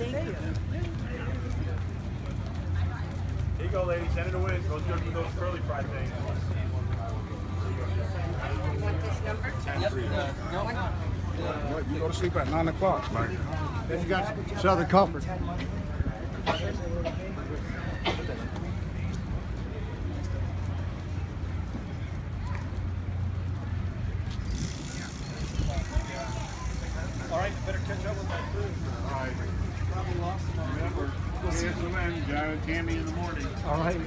Here you go, ladies. Send it away. Go good for those curly fried things. Want this number? 10-3. What, you go to sleep at 9 o'clock, man. Then you got Southern Comfort. All right, better catch up with my food. All right. Remember, we'll see you in Tammy in the morning. All right.